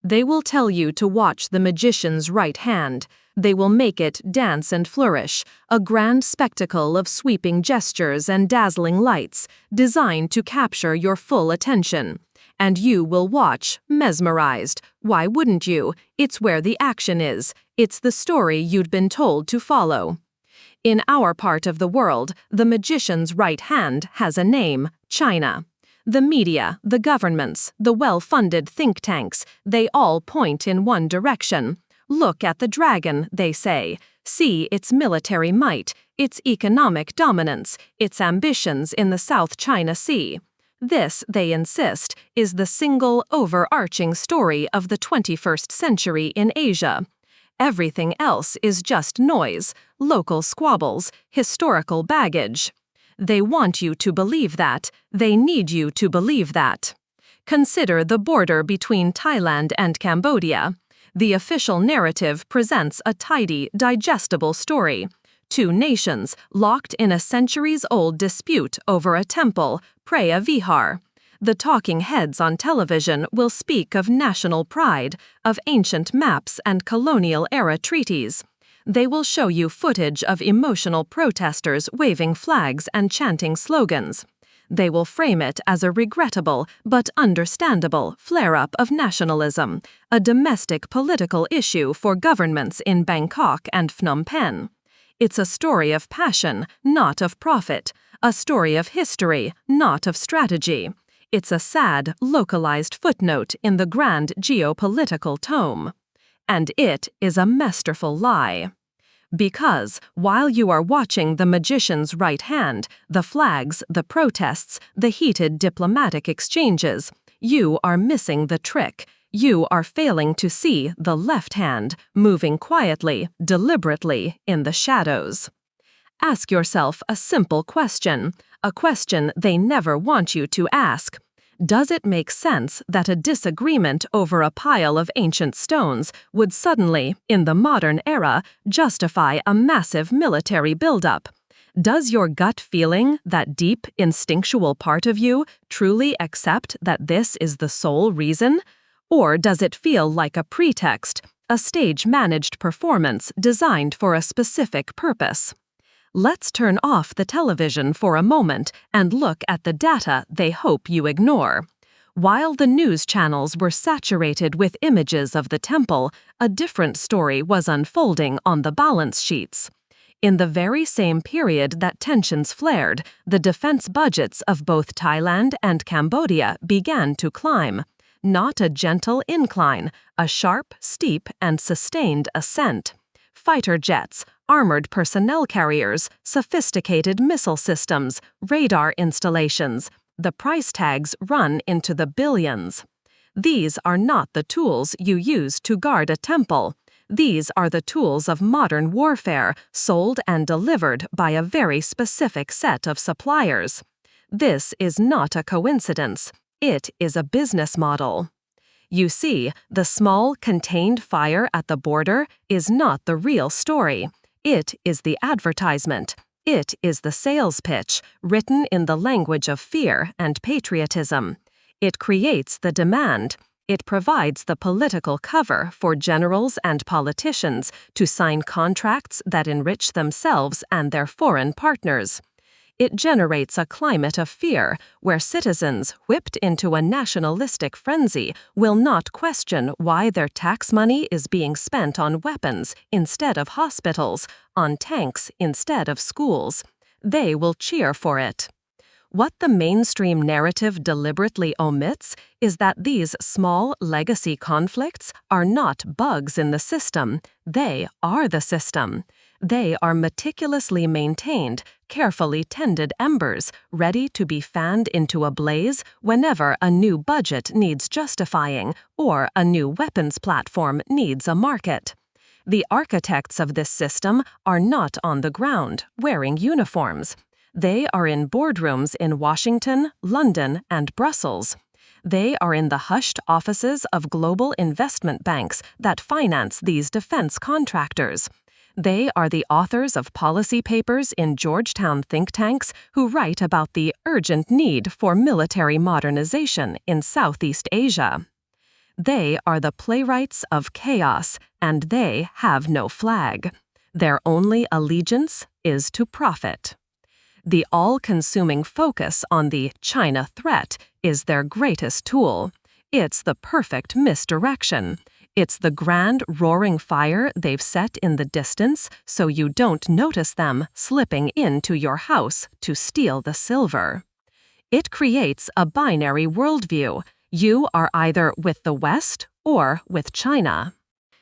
They will tell you to watch the magician's right hand. They will make it dance and flourish, a grand spectacle of sweeping gestures and dazzling lights, designed to capture your full attention. And you will watch, mesmerized. Why wouldn't you? It's where the action is. It's the story you'd been told to follow. In our part of the world, the magician's right hand has a name: China. The media, the governments, the well-funded think tanks, they all point in one direction. Look at the dragon, they say. See its military might, its economic dominance, its ambitions in the South China Sea. This, they insist, is the single overarching story of the 21st century in Asia. Everything else is just noise, local squabbles, historical baggage. They want you to believe that. They need you to believe that. Consider the border between Thailand and Cambodia. The official narrative presents a tidy, digestible story. Two nations locked in a centuries-old dispute over a temple, Preah Vihar. The talking heads on television will speak of national pride, of ancient maps and colonial-era treaties. They will show you footage of emotional protesters waving flags and chanting slogans. They will frame it as a regrettable but understandable flare-up of nationalism, a domestic political issue for governments in Bangkok and Phnom Penh. It's a story of passion, not of profit, a story of history, not of strategy. It's a sad, localized footnote in the grand geopolitical tome. And it is a masterful lie. Because, while you are watching the magician's right hand, the flags, the protests, the heated diplomatic exchanges, you are missing the trick. You are failing to see the left hand, moving quietly, deliberately, in the shadows. Ask yourself a simple question, a question they never want you to ask. Does it make sense that a disagreement over a pile of ancient stones would suddenly, in the modern era, justify a massive military buildup? Does your gut feeling, that deep, instinctual part of you, truly accept that this is the sole reason? Or does it feel like a pretext, a stage-managed performance designed for a specific purpose? Let's turn off the television for a moment and look at the data they hope you ignore. While the news channels were saturated with images of the temple, a different story was unfolding on the balance sheets. In the very same period that tensions flared, the defense budgets of both Thailand and Cambodia began to climb. Not a gentle incline, a sharp, steep, and sustained ascent. Fighter jets, armored personnel carriers, sophisticated missile systems, radar installations. The price tags run into the billions. These are not the tools you use to guard a temple. These are the tools of modern warfare, sold and delivered by a very specific set of suppliers. This is not a coincidence. It is a business model. You see, the small, contained fire at the border is not the real story. It is the advertisement. It is the sales pitch, written in the language of fear and patriotism. It creates the demand. It provides the political cover for generals and politicians to sign contracts that enrich themselves and their foreign partners. It generates a climate of fear where citizens, whipped into a nationalistic frenzy, will not question why their tax money is being spent on weapons instead of hospitals, on tanks instead of schools. They will cheer for it. What the mainstream narrative deliberately omits is that these small legacy conflicts are not bugs in the system. They are the system. They are meticulously maintained, carefully tended embers, ready to be fanned into a blaze whenever a new budget needs justifying or a new weapons platform needs a market. The architects of this system are not on the ground, wearing uniforms. They are in boardrooms in Washington, London, and Brussels. They are in the hushed offices of global investment banks that finance these defense contractors. They are the authors of policy papers in Georgetown think tanks who write about the urgent need for military modernization in Southeast Asia. They are the playwrights of chaos, and they have no flag. Their only allegiance is to profit. The all-consuming focus on the China threat is their greatest tool. It's the perfect misdirection. It's the grand roaring fire they've set in the distance so you don't notice them slipping into your house to steal the silver. It creates a binary worldview. You are either with the West or with China.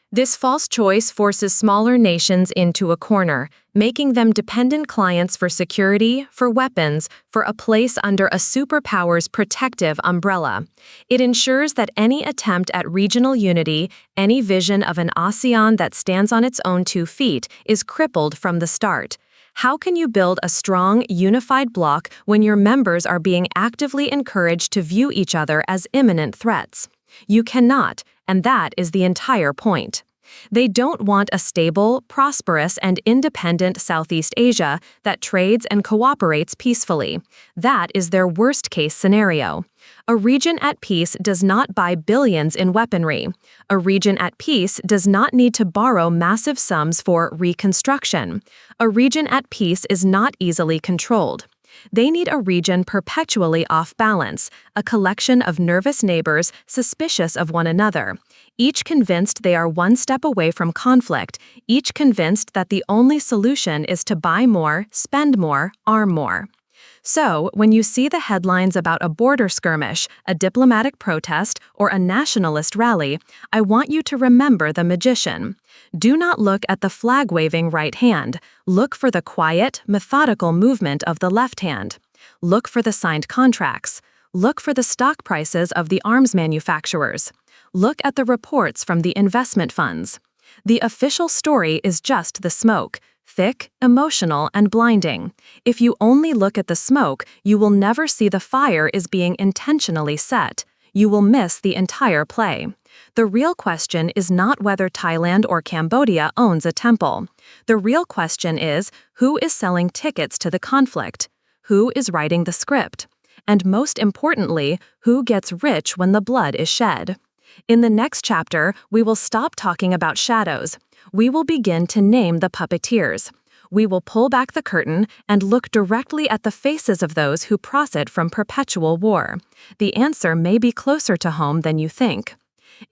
This false choice forces smaller nations into a corner, making them dependent clients for security, for weapons, for a place under a superpower's protective umbrella. It ensures that any attempt at regional unity, any vision of an ASEAN that stands on its own 2 feet, is crippled from the start. How can you build a strong, unified bloc when your members are being actively encouraged to view each other as imminent threats? You cannot, and that is the entire point. They don't want a stable, prosperous, and independent Southeast Asia that trades and cooperates peacefully. That is their worst-case scenario. A region at peace does not buy billions in weaponry. A region at peace does not need to borrow massive sums for reconstruction. A region at peace is not easily controlled. They need a region perpetually off balance, a collection of nervous neighbors suspicious of one another, each convinced they are one step away from conflict, each convinced that the only solution is to buy more, spend more, arm more. So, when you see the headlines about a border skirmish, a diplomatic protest, or a nationalist rally, I want you to remember the magician. Do not look at the flag-waving right hand. Look for the quiet, methodical movement of the left hand. Look for the signed contracts. Look for the stock prices of the arms manufacturers. Look at the reports from the investment funds. The official story is just the smoke. Thick, emotional, and blinding. If you only look at the smoke, you will never see the fire is being intentionally set. You will miss the entire play. The real question is not whether Thailand or Cambodia owns a temple. The real question is, who is selling tickets to the conflict? Who is writing the script? And most importantly, who gets rich when the blood is shed? In the next chapter, we will stop talking about shadows. We will begin to name the puppeteers. We will pull back the curtain and look directly at the faces of those who profit from perpetual war. The answer may be closer to home than you think.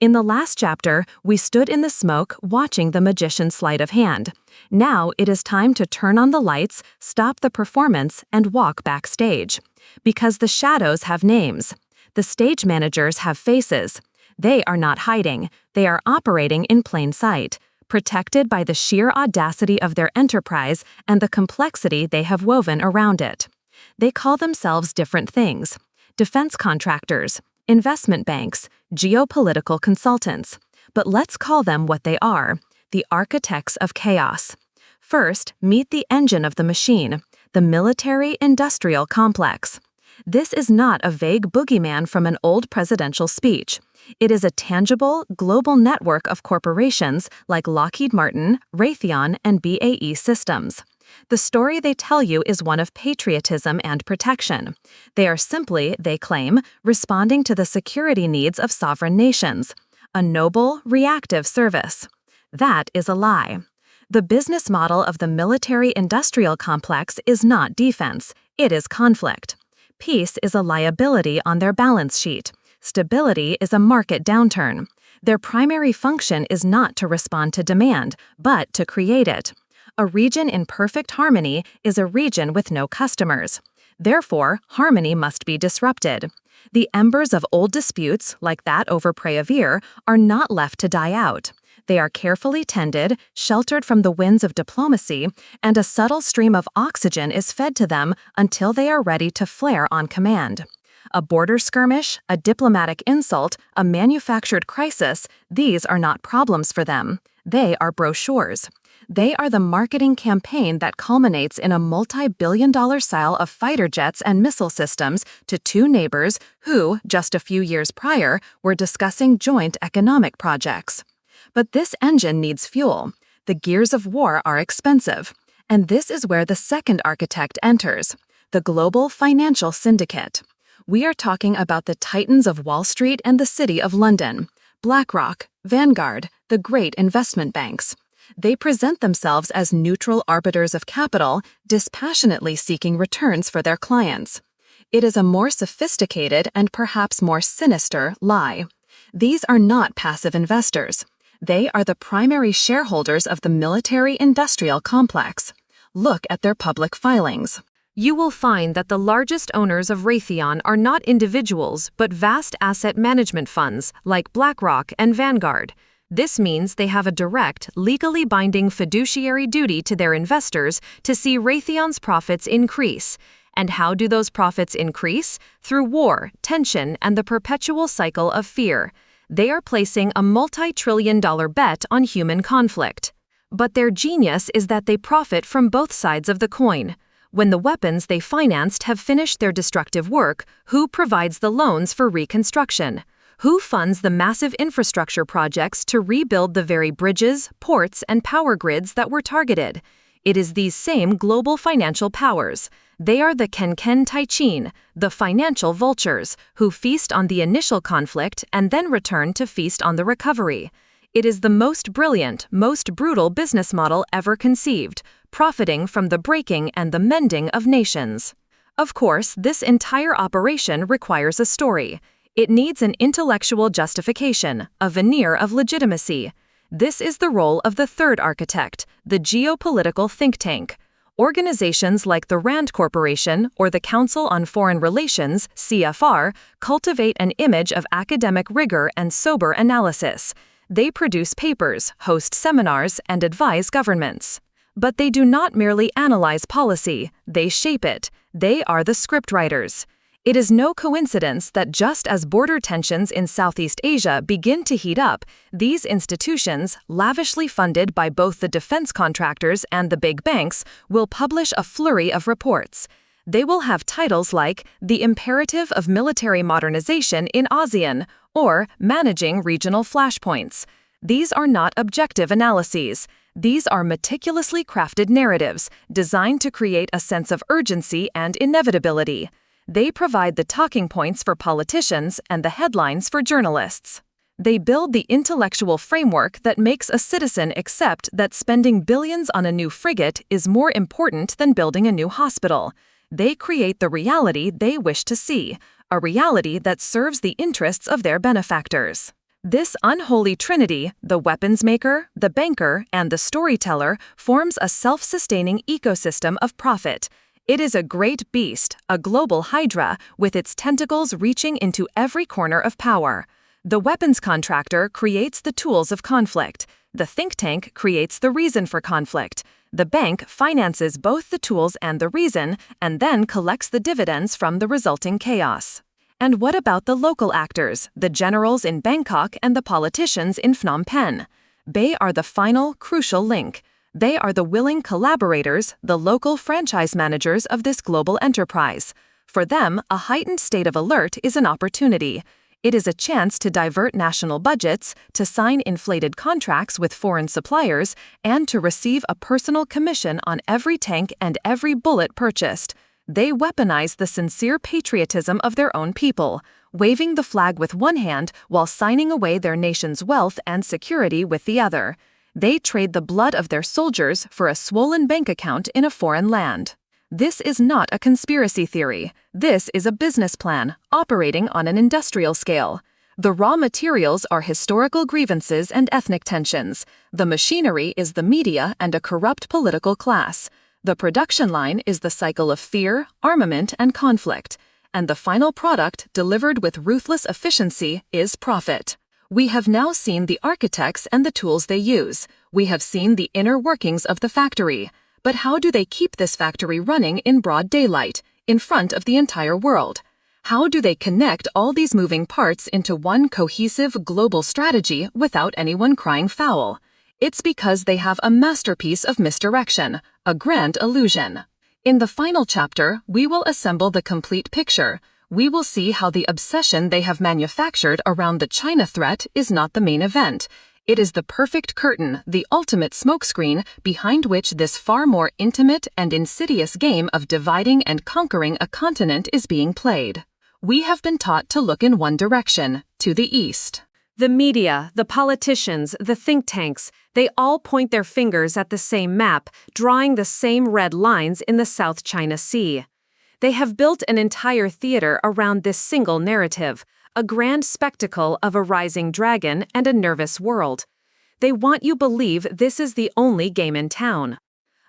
In the last chapter, we stood in the smoke watching the magician's sleight of hand. Now it is time to turn on the lights, stop the performance, and walk backstage. Because the shadows have names. The stage managers have faces. They are not hiding. They are operating in plain sight, protected by the sheer audacity of their enterprise and the complexity they have woven around it. They call themselves different things: defense contractors, investment banks, geopolitical consultants. But let's call them what they are: the architects of chaos. First, meet the engine of the machine, the military-industrial complex. This is not a vague boogeyman from an old presidential speech. It is a tangible, global network of corporations like Lockheed Martin, Raytheon, and BAE Systems. The story they tell you is one of patriotism and protection. They are simply, they claim, responding to the security needs of sovereign nations. A noble, reactive service. That is a lie. The business model of the military-industrial complex is not defense, it is conflict. Peace is a liability on their balance sheet. Stability is a market downturn. Their primary function is not to respond to demand, but to create it. A region in perfect harmony is a region with no customers. Therefore, harmony must be disrupted. The embers of old disputes, like that over Preavir, are not left to die out. They are carefully tended, sheltered from the winds of diplomacy, and a subtle stream of oxygen is fed to them until they are ready to flare on command. A border skirmish, a diplomatic insult, a manufactured crisis, these are not problems for them. They are brochures. They are the marketing campaign that culminates in a multi-billion-dollar sale of fighter jets and missile systems to 2 neighbors who, just a few years prior, were discussing joint economic projects. But this engine needs fuel. The gears of war are expensive. And this is where the second architect enters, the global financial syndicate. We are talking about the titans of Wall Street and the City of London. BlackRock, Vanguard, the great investment banks. They present themselves as neutral arbiters of capital, dispassionately seeking returns for their clients. It is a more sophisticated and perhaps more sinister lie. These are not passive investors. They are the primary shareholders of the military-industrial complex. Look at their public filings. You will find that the largest owners of Raytheon are not individuals but vast asset management funds like BlackRock and Vanguard. This means they have a direct, legally binding fiduciary duty to their investors to see Raytheon's profits increase. And how do those profits increase? Through war, tension, and the perpetual cycle of fear. They are placing a multi-trillion-dollar bet on human conflict. But their genius is that they profit from both sides of the coin. When the weapons they financed have finished their destructive work, who provides the loans for reconstruction? Who funds the massive infrastructure projects to rebuild the very bridges, ports, and power grids that were targeted? It is these same global financial powers. They are the Kenken Taichin, the financial vultures, who feast on the initial conflict and then return to feast on the recovery. It is the most brilliant, most brutal business model ever conceived, profiting from the breaking and the mending of nations. Of course, this entire operation requires a story. It needs an intellectual justification, a veneer of legitimacy. This is the role of the third architect, the geopolitical think tank. Organizations like the RAND Corporation or the Council on Foreign Relations, CFR, cultivate an image of academic rigor and sober analysis. They produce papers, host seminars, and advise governments. But they do not merely analyze policy, they shape it. They are the scriptwriters. It is no coincidence that just as border tensions in Southeast Asia begin to heat up, these institutions, lavishly funded by both the defense contractors and the big banks, will publish a flurry of reports. They will have titles like The Imperative of Military Modernization in ASEAN or Managing Regional Flashpoints. These are not objective analyses. These are meticulously crafted narratives designed to create a sense of urgency and inevitability. They provide the talking points for politicians and the headlines for journalists. They build the intellectual framework that makes a citizen accept that spending billions on a new frigate is more important than building a new hospital. They create the reality they wish to see, a reality that serves the interests of their benefactors. This unholy trinity, the weapons maker, the banker, and the storyteller, forms a self-sustaining ecosystem of profit. It is a great beast, a global hydra, with its tentacles reaching into every corner of power. The weapons contractor creates the tools of conflict. The think tank creates the reason for conflict. The bank finances both the tools and the reason, and then collects the dividends from the resulting chaos. And what about the local actors, the generals in Bangkok and the politicians in Phnom Penh? They are the final, crucial link. They are the willing collaborators, the local franchise managers of this global enterprise. For them, a heightened state of alert is an opportunity. It is a chance to divert national budgets, to sign inflated contracts with foreign suppliers, and to receive a personal commission on every tank and every bullet purchased. They weaponize the sincere patriotism of their own people, waving the flag with one hand while signing away their nation's wealth and security with the other. They trade the blood of their soldiers for a swollen bank account in a foreign land. This is not a conspiracy theory. This is a business plan, operating on an industrial scale. The raw materials are historical grievances and ethnic tensions. The machinery is the media and a corrupt political class. The production line is the cycle of fear, armament, and conflict. And the final product, delivered with ruthless efficiency, is profit. We have now seen the architects and the tools they use. We have seen the inner workings of the factory. But how do they keep this factory running in broad daylight, in front of the entire world? How do they connect all these moving parts into one cohesive global strategy without anyone crying foul? It's because they have a masterpiece of misdirection, a grand illusion. In the final chapter, we will assemble the complete picture. We will see how the obsession they have manufactured around the China threat is not the main event. It is the perfect curtain, the ultimate smokescreen, behind which this far more intimate and insidious game of dividing and conquering a continent is being played. We have been taught to look in one direction, to the east. The media, the politicians, the think tanks, they all point their fingers at the same map, drawing the same red lines in the South China Sea. They have built an entire theater around this single narrative, a grand spectacle of a rising dragon and a nervous world. They want you to believe this is the only game in town.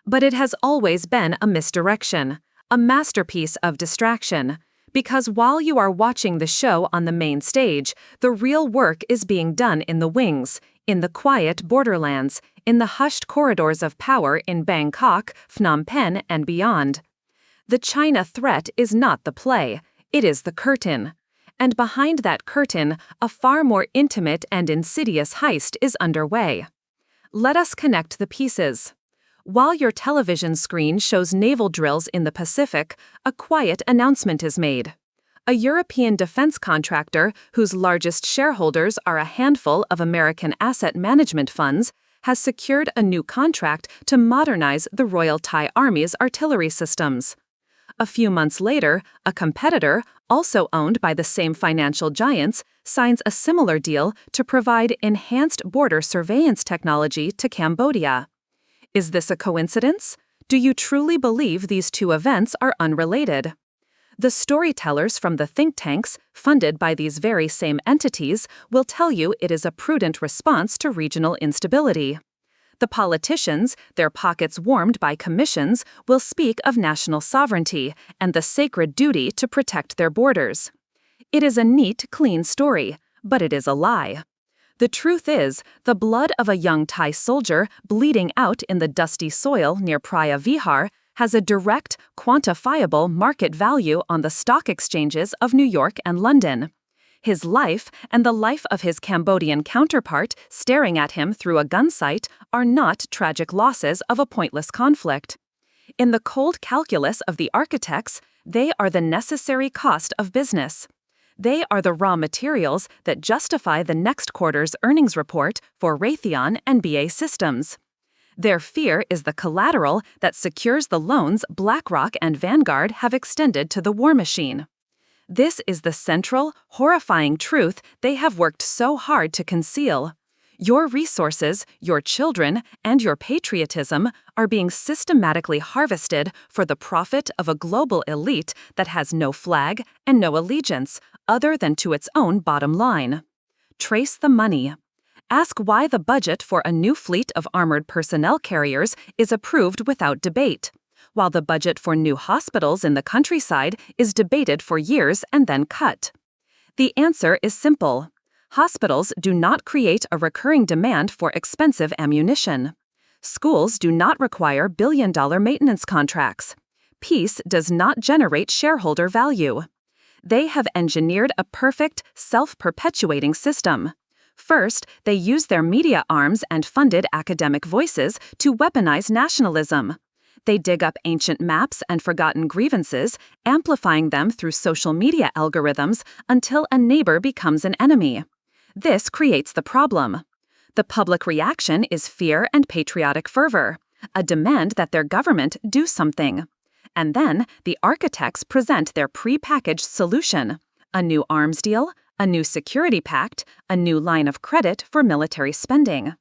But it has always been a misdirection, a masterpiece of distraction. Because while you are watching the show on the main stage, the real work is being done in the wings, in the quiet borderlands, in the hushed corridors of power in Bangkok, Phnom Penh, and beyond. The China threat is not the play, it is the curtain. And behind that curtain, a far more intimate and insidious heist is underway. Let us connect the pieces. While your television screen shows naval drills in the Pacific, a quiet announcement is made. A European defense contractor, whose largest shareholders are a handful of American asset management funds, has secured a new contract to modernize the Royal Thai Army's artillery systems. A few months later, a competitor, also owned by the same financial giants, signs a similar deal to provide enhanced border surveillance technology to Cambodia. Is this a coincidence? Do you truly believe these two events are unrelated? The storytellers from the think tanks, funded by these very same entities, will tell you it is a prudent response to regional instability. The politicians, their pockets warmed by commissions, will speak of national sovereignty and the sacred duty to protect their borders. It is a neat, clean story, but it is a lie. The truth is, the blood of a young Thai soldier bleeding out in the dusty soil near Praia Vihar has a direct, quantifiable market value on the stock exchanges of New York and London. His life and the life of his Cambodian counterpart staring at him through a gun sight are not tragic losses of a pointless conflict. In the cold calculus of the architects, they are the necessary cost of business. They are the raw materials that justify the next quarter's earnings report for Raytheon and BAE Systems. Their fear is the collateral that secures the loans BlackRock and Vanguard have extended to the war machine. This is the central, horrifying truth they have worked so hard to conceal. Your resources, your children, and your patriotism are being systematically harvested for the profit of a global elite that has no flag and no allegiance other than to its own bottom line. Trace the money. Ask why the budget for a new fleet of armored personnel carriers is approved without debate, while the budget for new hospitals in the countryside is debated for years and then cut. The answer is simple. Hospitals do not create a recurring demand for expensive ammunition. Schools do not require billion-dollar maintenance contracts. Peace does not generate shareholder value. They have engineered a perfect, self-perpetuating system. First, they use their media arms and funded academic voices to weaponize nationalism. They dig up ancient maps and forgotten grievances, amplifying them through social media algorithms until a neighbor becomes an enemy. This creates the problem. The public reaction is fear and patriotic fervor, a demand that their government do something. And then the architects present their pre-packaged solution: a new arms deal, a new security pact, a new line of credit for military spending.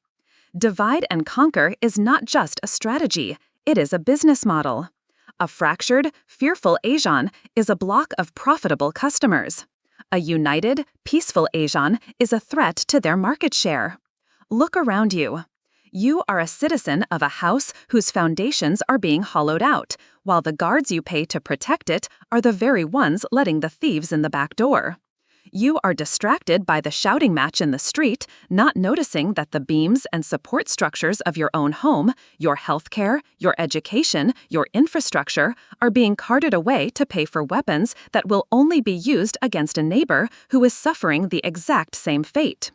Divide and conquer is not just a strategy, it is a business model. A fractured, fearful ASEAN is a block of profitable customers. A united, peaceful ASEAN is a threat to their market share. Look around you. You are a citizen of a house whose foundations are being hollowed out, while the guards you pay to protect it are the very ones letting the thieves in the back door. You are distracted by the shouting match in the street, not noticing that the beams and support structures of your own home, your healthcare, your education, your infrastructure are being carted away to pay for weapons that will only be used against a neighbor who is suffering the exact same fate.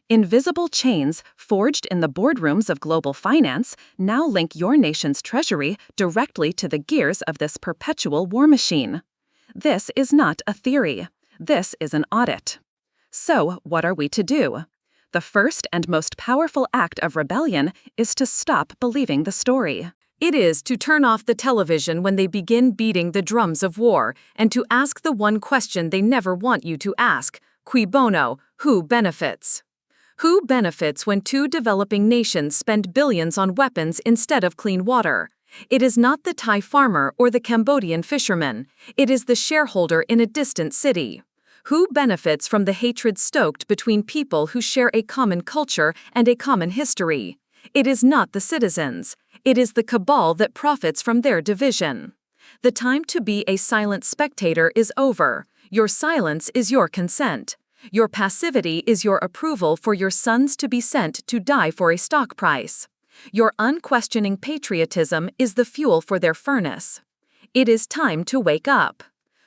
Invisible chains, forged in the boardrooms of global finance, now link your nation's treasury directly to the gears of this perpetual war machine. This is not a theory. This is an audit. So, what are we to do? The first and most powerful act of rebellion is to stop believing the story. It is to turn off the television when they begin beating the drums of war, and to ask the one question they never want you to ask: cui bono, who benefits? Who benefits when two developing nations spend billions on weapons instead of clean water? It is not the Thai farmer or the Cambodian fisherman. It is the shareholder in a distant city. Who benefits from the hatred stoked between people who share a common culture and a common history? It is not the citizens. It is the cabal that profits from their division. The time to be a silent spectator is over. Your silence is your consent. Your passivity is your approval for your sons to be sent to die for a stock price. Your unquestioning patriotism is the fuel for their furnace. It is time to wake up.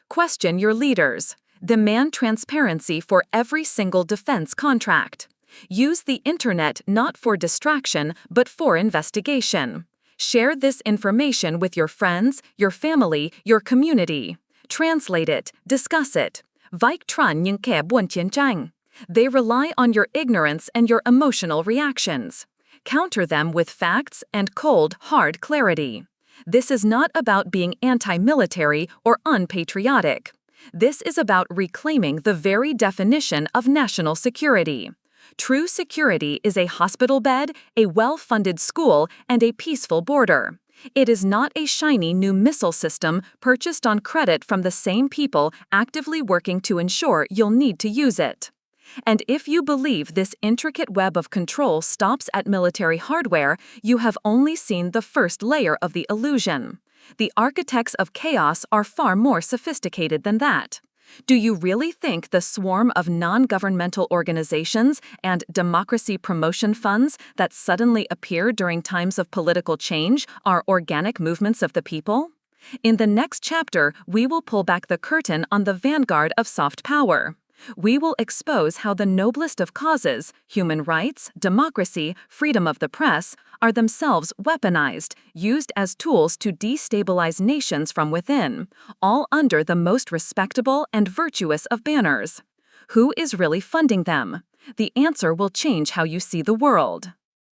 Question your leaders. Demand transparency for every single defense contract. Use the internet not for distraction but for investigation. Share this information with your friends, your family, your community. Translate it, discuss it. Vaik tran những kẻ buôn chiến tranh. They rely on your ignorance and your emotional reactions. Counter them with facts and cold, hard clarity. This is not about being anti-military or unpatriotic. This is about reclaiming the very definition of national security. True security is a hospital bed, a well-funded school, and a peaceful border. It is not a shiny new missile system purchased on credit from the same people actively working to ensure you'll need to use it. And if you believe this intricate web of control stops at military hardware, you have only seen the first layer of the illusion. The architects of chaos are far more sophisticated than that. Do you really think the swarm of non-governmental organizations and democracy promotion funds that suddenly appear during times of political change are organic movements of the people? In the next chapter, we will pull back the curtain on the vanguard of soft power. We will expose how the noblest of causes, human rights, democracy, freedom of the press, are themselves weaponized, used as tools to destabilize nations from within, all under the most respectable and virtuous of banners. Who is really funding them? The answer will change how you see the world.